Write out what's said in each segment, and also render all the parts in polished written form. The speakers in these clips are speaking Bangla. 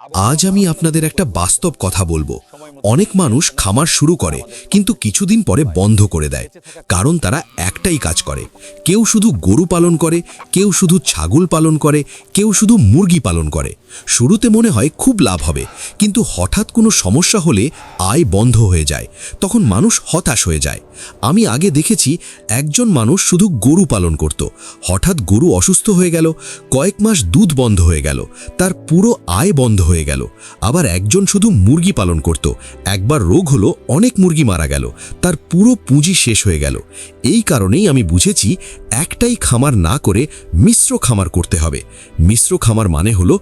আজ আমি আপনাদের একটা বাস্তব কথা বলবো। অনেক মানুষ খামার শুরু করে কিন্তু কিছুদিন পরে বন্ধ করে দেয়, কারণ তারা একটাই কাজ করে। কেউ শুধু গরু পালন করে, কেউ শুধু ছাগল পালন করে, কেউ শুধু মুরগি পালন করে। শুরুতে মনে হয় খুব লাভ হবে, কিন্তু হঠাৎ কোনো সমস্যা হলে আয় বন্ধ হয়ে যায়। তখন মানুষ হতাশ হয়ে যায়। আমি আগে দেখেছি একজন মানুষ শুধু গরু পালন করত, হঠাৎ গরু অসুস্থ হয়ে গেল, কয়েক মাস দুধ বন্ধ হয়ে গেল, তার পুরো আয় বন্ধ হয়ে গেল। আবার একজন শুধু মুরগি পালন করত, একবার রোগ হলো, অনেক মুরগি মারা গেল, তার পুরো পুঁজি শেষ হয়ে গেল। এই কারণেই আমি বুঝেছি একটাই খামার না করে মিশ্র খামার করতে হবে। মিশ্র খামার মানে হলো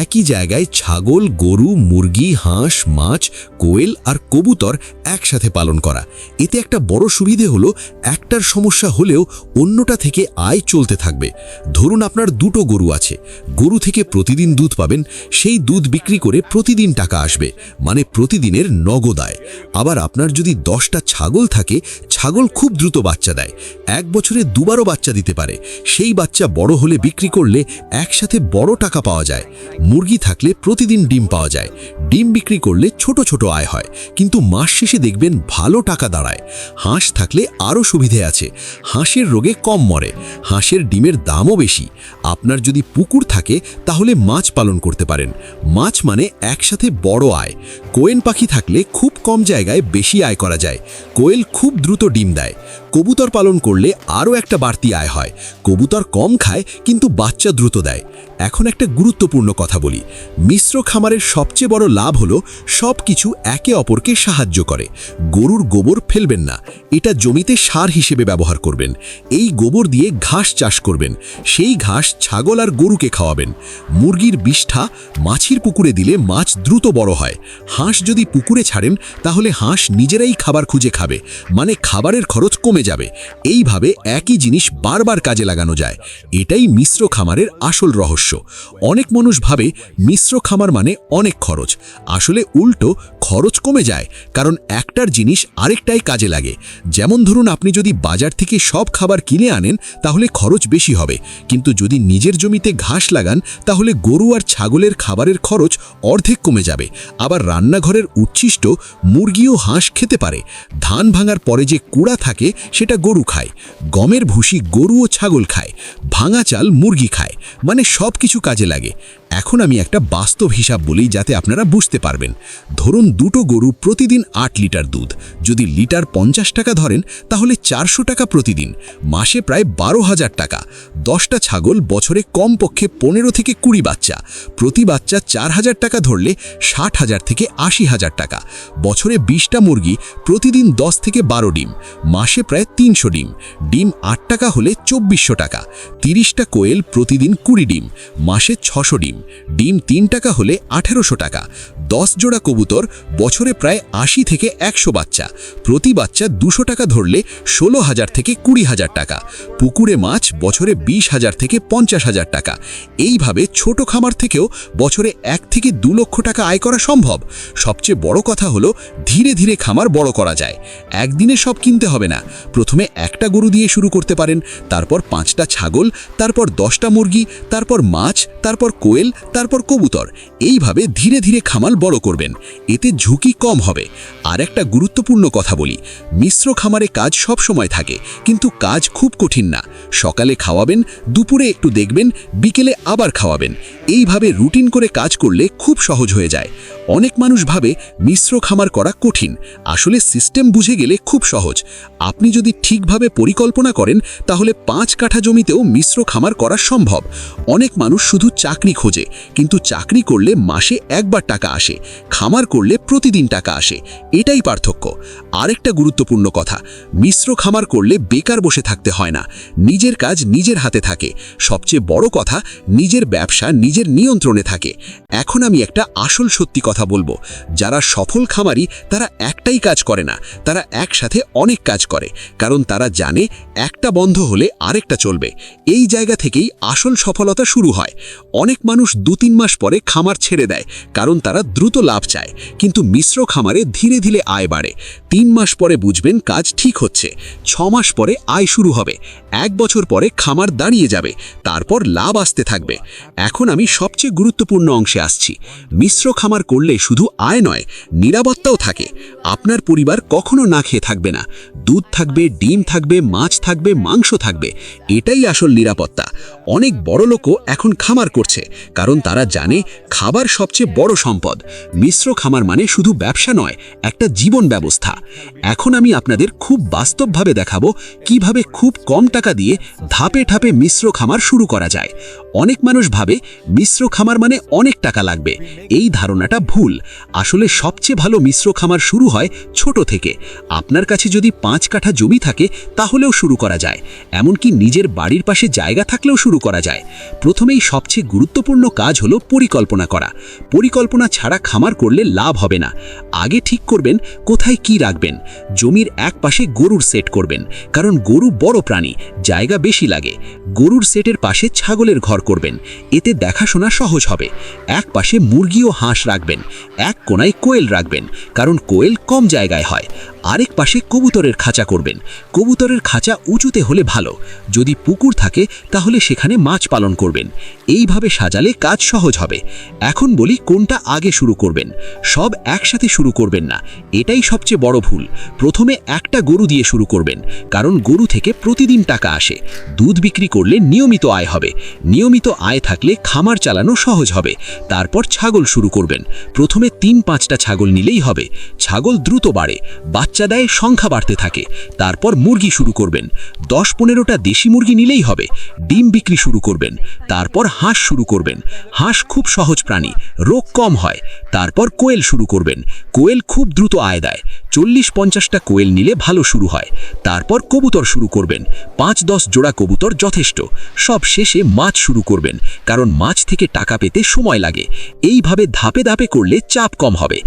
একই জায়গায় ছাগল, গরু, মুরগি, হাঁস, মাছ, কোয়েল আর কবুতর একসাথে পালন করা। এতে একটা বড় সুবিধে হলো একটার সমস্যা হলেও অন্যটা থেকে আয় চলতে থাকবে। ধরুন আপনার দুটো গরু আছে, গরু থেকে প্রতিদিন দুধ পাবেন, সেই দুধ বিক্রি করে প্রতিদিন টাকা আসবে, মানে প্রতিদিনের নগদ আয়। আবার আপনার যদি 10টা ছাগল থাকে, ছাগল খুব দ্রুত বাচ্চা দেয়, এক বছরে দুবারও বাচ্চা দিতে পারে, সেই বাচ্চা বড় হলে বিক্রি করলে একসাথে বড় টাকা পাওয়া যায়। মুরগি থাকলে প্রতিদিন ডিম পাওয়া যায়, ডিম বিক্রি করলে ছোট ছোট আয় হয়, কিন্তু মাস শেষে দেখবেন ভালো টাকা দাঁড়ায়। হাঁস থাকলে আরও সুবিধে আছে, হাঁসের রোগে কম মরে, হাঁসের ডিমের দামও বেশি। আপনার যদি পুকুর থাকে তাহলে মাছ পালন করতে পারেন, মাছ মানে একসাথে বড় আয়। কোয়েল পাখি থাকলে খুব কম জায়গায় বেশি আয় করা যায়, কোয়েল খুব দ্রুত ডিম দেয়। কবুতর পালন করলে আরও একটা বাড়তি আয় হয়, কবুতর কম খায় কিন্তু বাচ্চা দ্রুত দেয়। এখন একটা গুরুত্বপূর্ণ কথা বলি, মিশ্র খামারের সবচেয়ে বড় লাভ হলো সব কিছু একে অপরকে সাহায্য করে। গরুর গোবর ফেলবেন না, এটা জমিতে সার হিসেবে ব্যবহার করবেন। এই গোবর দিয়ে ঘাস চাষ করবেন, সেই ঘাস ছাগল আর গরুকে খাওয়াবেন। মুরগির বিষ্ঠা মাছের পুকুরে দিলে মাছ দ্রুত বড় হয়। হাঁস যদি পুকুরে ছাড়েন তাহলে হাঁস নিজেরাই খাবার খুঁজে খাবে, মানে খাবারের খরচ কমে যাবে। এইভাবে একই জিনিস বারবার কাজে লাগানো যায়। এটাই মিশ্র খামারের আসল রহস্য। অনেক মানুষ ভাবে মিশ্র খামার মানে অনেক খরচ, আসলে উল্টো, খরচ কমে যায়, কারণ একটার জিনিস আরেকটাই কাজে লাগে। যেমন ধরুন আপনি যদি বাজার থেকে সব খাবার কিনে আনেন তাহলে খরচ বেশি হবে, কিন্তু যদি নিজের জমিতে ঘাস লাগান তাহলে গরু আর ছাগলের খাবারের খরচ অর্ধেক কমে যাবে। আবার রান্নাঘরের উচ্ছিষ্ট মুরগি ও হাঁস খেতে পারে। ধান ভাঙার পরে যে কুড়া থাকে সেটা গরু খায়, গমের ভুসি গরু ও ছাগল খায়, ভাঙা চাল মুরগি খায়, মানে সব কিছু কাজে লাগে। এখন আমি একটা বাস্তব হিসাব বলি যাতে আপনারা বুঝতে পারবেন। ধরুন দুটো গরু প্রতিদিন 8 লিটার দুধ, যদি লিটার 50 টাকা ধরেন তাহলে 400 টাকা প্রতিদিন, মাসে প্রায় 12,000 টাকা। 10টা ছাগল, বছরে কমপক্ষে 15 থেকে 20 বাচ্চা, প্রতি বাচ্চা 4,000 টাকা ধরলে 60,000 থেকে 80,000 টাকা। বছরে 20টা মুরগি, প্রতিদিন 10 থেকে 12 ডিম, মাসে প্রায় 300 ডিম, ডিম 8 টাকা হলে 2400 টাকা। 30টা কোয়েল, প্রতিদিন 20 ডিম, মাসে 600 ডিম, ডিম 3 টাকা হলে 1800 টাকা। 10 জোড়া কবুতর, বছরে প্রায় 80 থেকে 100 বাচ্চা, প্রতি বাচ্চা 200 টাকা ধরলে 16,000 থেকে 20,000 টাকা। পুকুরে মাছ, বছরে 20,000 থেকে 50,000 টাকা। এইভাবে ছোট খামার থেকেও বছরে 1 থেকে 2 লক্ষ টাকা আয় করা সম্ভব। সবচেয়ে বড় কথা হলো ধীরে ধীরে খামার বড় করা যায়। একদিনে সব কিনতে হবে না, প্রথমে একটা গরু দিয়ে শুরু করতে পারেন, তারপর 5টা ছাগল, তারপর 10টা মুরগি, তারপর মাছ, তারপর কোয়েল, তারপর কবুতর। এইভাবে ধীরে ধীরে খামার বড় করবেন, এতে ঝুঁকি কম হবে। আর একটা গুরুত্বপূর্ণ কথা বলি, মিশ্র খামারে কাজ সব সময় থাকে, কিন্তু কাজ খুব কঠিন না। সকালে খাওয়াবেন, দুপুরে একটু দেখবেন, বিকেলে আবার খাওয়াবেন। এইভাবে রুটিন করে কাজ করলে খুব সহজ হয়ে যায়। অনেক মানুষ ভাবে মিশ্র খামার করা কঠিন, আসলে সিস্টেম বুঝে গেলে খুব সহজ। আপনি যদি ঠিকভাবে পরিকল্পনা করেন তাহলে 5 কাঠা জমিতেও মিশ্র খামার করা সম্ভব। অনেক মানুষ শুধু চাকরি খোঁজে, কিন্তু চাকরি করলে মাসে একবার টাকা আসে, খামার করলে প্রতিদিন টাকা আসে, এটাই পার্থক্য। আরেকটা গুরুত্বপূর্ণ কথা, মিশ্র খামার করলে বেকার বসে থাকতে হয় না, নিজের কাজ নিজের হাতে থাকে। সবচেয়ে বড় কথা, নিজের ব্যবসা নিজের নিয়ন্ত্রণে থাকে। এখন আমি একটা আসল সত্যি কথা বলবো, যারা সফল খামারি তারা একটাই কাজ করে না, তারা একসাথে অনেক কাজ করে, কারণ তারা জানে একটা বন্ধ হলে আরেকটা চলবে। এই জায়গা থেকেই আসল সফলতা শুরু হয়। অনেক মানুষ 2-3 মাস পরে খামার খামার ছেড়ে দেয়, কারণ তারা দ্রুত লাভ চায়। কিন্তু মিশ্র খামারে ধীরে ধীরে আয় বাড়ে। 3 মাস পরে বুঝবেন কাজ ঠিক হচ্ছে, 6 মাস পরে আয় শুরু হবে, 1 বছর পরে খামার দাঁড়িয়ে যাবে, তারপর লাভ আসতে থাকবে। এখন আমি সবচেয়ে গুরুত্বপূর্ণ অংশে আসছি। মিশ্র খামার করলে শুধু আয় নয়, নিরাপত্তাও থাকে। আপনার পরিবার কখনো না খেয়ে থাকবে না। দুধ থাকবে, ডিম থাকবে, মাছ থাকবে, মাংস থাকবে। এটাই আসল নিরাপত্তা। অনেক বড় লোকও এখন খামার করছে, কারণ তারা জানে খাবার সবচেয়ে বড় সম্পদ। মিশ্র খামার মানে শুধু ব্যবসা নয়, একটা জীবন ব্যবস্থা। এখন আমি আপনাদের খুব বাস্তবভাবে দেখাবো কিভাবে খুব কম টাকা দিয়ে ধাপে ধাপে মিশ্র খামার শুরু করা যায়। অনেক মানুষ ভাবে মিশ্র খামার মানে অনেক টাকা লাগবে। এই ধারণাটা ভুল। আসলে সবচেয়ে ভালো মিশ্র খামার শুরু হয় ছোট থেকে। আপনার কাছে যদি 5 কাঠা জমি থাকে তাহলেও শুরু করা যায়, এমনকি নিজের বাড়ির পাশে জায়গা থাকলেও শুরু করা যায়। প্রথমেই সবচেয়ে গুরুত্বপূর্ণ কাজ হলো পরিকল্পনা করা। পরিকল্পনা ছাড়া খামার করলে লাভ হবে না। আগে ঠিক করবেন কোথায় কি রাখবেন। জমির এক পাশে গরুর সেট করবেন, কারণ গরু বড় প্রাণী, জায়গা বেশি লাগে। গরুর সেটের পাশে ছাগলের ঘর করবেন, এতে দেখাশোনা সহজ হবে। এক পাশে মুরগি ও হাঁস রাখবেন, এক কোণায় কোয়েল রাখবেন, কারণ কোয়েল কম জায়গায় হয়। আরেক পাশে কবুতরের খাঁচা করবেন। কবুতরের খাঁচা উঁচুতে হলে ভালো। যদি পুকুর থাকে তাহলে সেখানে মাছ পালন করবেন। এইভাবে সাজালে কাজ সহজ হবে। এখন বলি কোনটা আগে শুরু করবেন। সব একসাথে শুরু করবেন না, এটাই সবচেয়ে বড় ভুল। প্রথমে একটা গরু দিয়ে শুরু করবেন, কারণ গরু থেকে প্রতিদিন টাকা আসে। দুধ বিক্রি করলে নিয়মিত আয় হবে। নিয়মিত আয় থাকলে খামার চালানো সহজ হবে। তারপর ছাগল শুরু করবেন। প্রথমে 3-5টা ছাগল নিলেই হবে। ছাগল দ্রুত বাড়ে, বাচ্চা দেয়, সংখ্যা বাড়তে থাকে। তারপর মুরগি শুরু করবেন। 10-15টা দেশি মুরগি নিলেই হবে। ডিম বিক্রি শুরু করবেন। তারপর হাঁস শুরু করবেন। হাঁস খুব সহজ প্রাণী, রোগ কম হয়। তারপর কোয়েল শুরু করবেন। কোয়েল খুব দ্রুত আয় দেয়। 40-50টা কোয়েল নিলে ভালো শুরু হয়। তারপর কবুতর শুরু করবেন। 5-10 জোড়া কবুতর যথেষ্ট। সব শেষে মাছ শুরু করবেন, কারণ মাছ থেকে টাকা পেতে সময় লাগে। এইভাবে ধাপে ধাপে করলে চাপ কম হবে।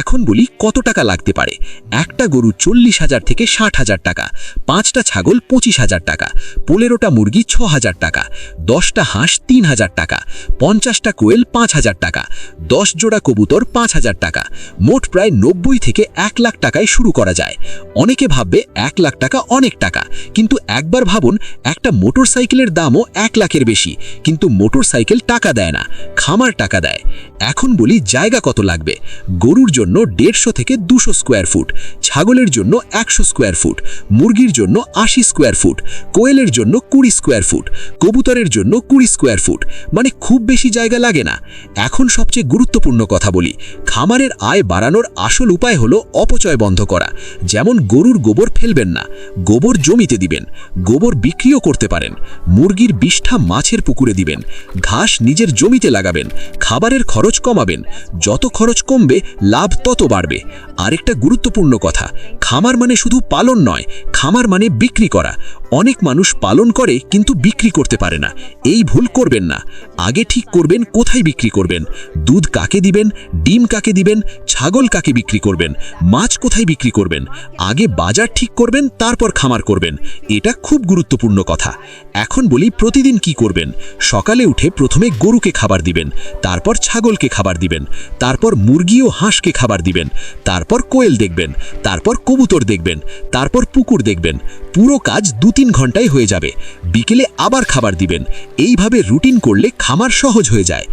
এখন বলি কত টাকা লাগতে পারে। একটা গরু 40,000 থেকে 60,000 টাকা, 5টা ছাগল 25,000 টাকা, 15টা মুরগি 6,000 টাকা, 10টা হাঁস 3,000 টাকা, 50টা কোয়েল 5,000 টাকা, 10 জোড়া কবুতর 5,000 টাকা। মোট প্রায় 90 থেকে 1 লাখ টাকায় শুরু করা যায়। অনেকে ভাববে 1 লাখ টাকা অনেক টাকা, কিন্তু একবার ভাবুন একটা মোটর সাইকেলের দামও 1 লাখের বেশি, কিন্তু মোটর সাইকেল টাকা দেয় না, খামার টাকা দেয়। এখন বলি জায়গা কত লাগবে। গরুর জন্য 150 থেকে 200 স্কোয়ার ফুট, ছাগলের জন্য 100 স্কোয়ার ফুট, মুরগির জন্য 80 স্কোয়ার ফুট, কোয়েলের জন্য 20 স্কোয়ার ফুট, কবুতরের জন্য 20 স্কোয়ার ফুট, মানে খুব বেশি জায়গা লাগে না। এখন সবচেয়ে গুরুত্বপূর্ণ কথা বলি। খামারের আয় বাড়ানোর আসল উপায় হলো অপচয় বন্ধ করা। যেমন গরুর গোবর ফেলবেন না, গোবর জমিতে দিবেন। গোবর বিক্রিও করতে পারেন। মুরগির বিষ্ঠা মাছের পুকুরে দিবেন। ঘাস নিজের জমিতে লাগাবেন। খাবারের খরচ কমাবেন। যত খরচ কমবে লাভ তত বাড়বে। আরেকটা গুরুত্বপূর্ণ কথা, খামার মানে শুধু পালন নয়, খামার মানে বিক্রি করা। অনেক মানুষ পালন করে কিন্তু বিক্রি করতে পারে না। এই ভুল করবেন না। আগে ঠিক করবেন কোথায় বিক্রি করবেন, দুধ কাকে দিবেন, ডিম কাকে দিবেন, ছাগল কাকে বিক্রি করবেন, মাছ কোথায় বিক্রি করবেন। আগে বাজার ঠিক করবেন, তারপর খামার করবেন। এটা খুব গুরুত্বপূর্ণ কথা। এখন বলি প্রতিদিন কি করবেন। সকালে উঠে প্রথমে গরুকে খাবার দিবেন, তারপর ছাগলকে খাবার দিবেন, তারপর মুরগি ও হাঁসকে খাবার দিবেন, তারপর কোয়েল দেখবেন, তারপর কবুতর দেখবেন, তারপর পুকুর দেখবেন। পুরো কাজ 2-3 ঘন্টায় হয়ে যাবে। বিকেলে আবার খাবার দিবেন। এইভাবে রুটিন করলে খামার সহজ হয়ে যায়।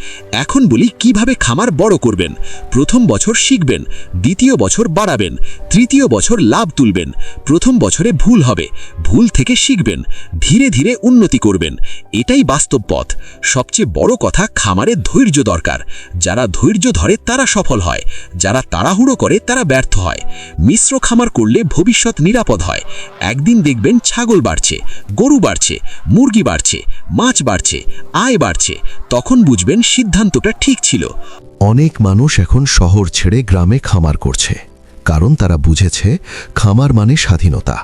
এখন বলি কিভাবে খামার বড় করবেন। প্রথম বছর শিখবেন, দ্বিতীয় বছর বাড়াবেন, তৃতীয় বছর লাভ তুলবেন। প্রথম বছরে ভুল হবে, ভুল থেকে শিখবেন, ধীরে ধীরে উন্নতি করবেন। এটাই বাস্তব পথ। সবচেয়ে বড় কথা, খামারে ধৈর্য দরকার। যারা ধৈর্য ধরে তারা সফল হয়, যারা তাড়াহুড়ো করে তারা ব্যর্থ হয়। মিশ্র খামার করলে ভবিষ্যৎ নিরাপদ হয়। একদিন দেখবেন ছাগল বাড়ছে, গরু বাড়ছে, মুরগি বাড়ছে, মাছ বাড়ছে, আয় বাড়ছে। তখন বুঝবেন সিদ্ধান্তটা ঠিক ছিল। অনেক মানুষ এখন শহর ছেড়ে গ্রামে খামার করছে, কারণ তারা বুঝেছে খামার মানে স্বাধীনতা,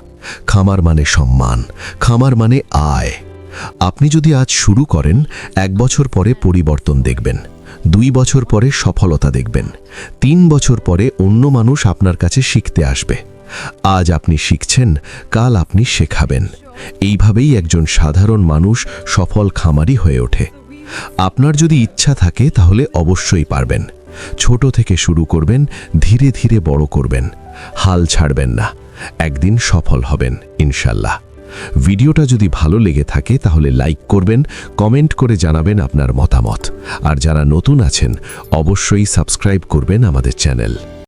খামার মানে সম্মান, খামার মানে আয়। আপনি যদি আজ শুরু করেন, 1 বছর পরে পরিবর্তন দেখবেন, 2 বছর পরে সফলতা দেখবেন, 3 বছর পরে অন্য মানুষ আপনার কাছে শিখতে আসবে। আজ আপনি শিখছেন, কাল আপনি শেখাবেন। এইভাবেই একজন সাধারণ মানুষ সফল খামারি হয়ে ওঠে। আপনার যদি ইচ্ছা থাকে তাহলে অবশ্যই পারবেন। ছোট থেকে শুরু করবেন, ধীরে ধীরে বড় করবেন, হাল ছাড়বেন না, একদিন সফল হবেন ইনশাল্লাহ। ভিডিওটা যদি ভালো লেগে থাকে তাহলে লাইক করবেন, কমেন্ট করে জানাবেন আপনার মতামত। আর যারা নতুন আছেন অবশ্যই সাবস্ক্রাইব করবেন আমাদের চ্যানেল।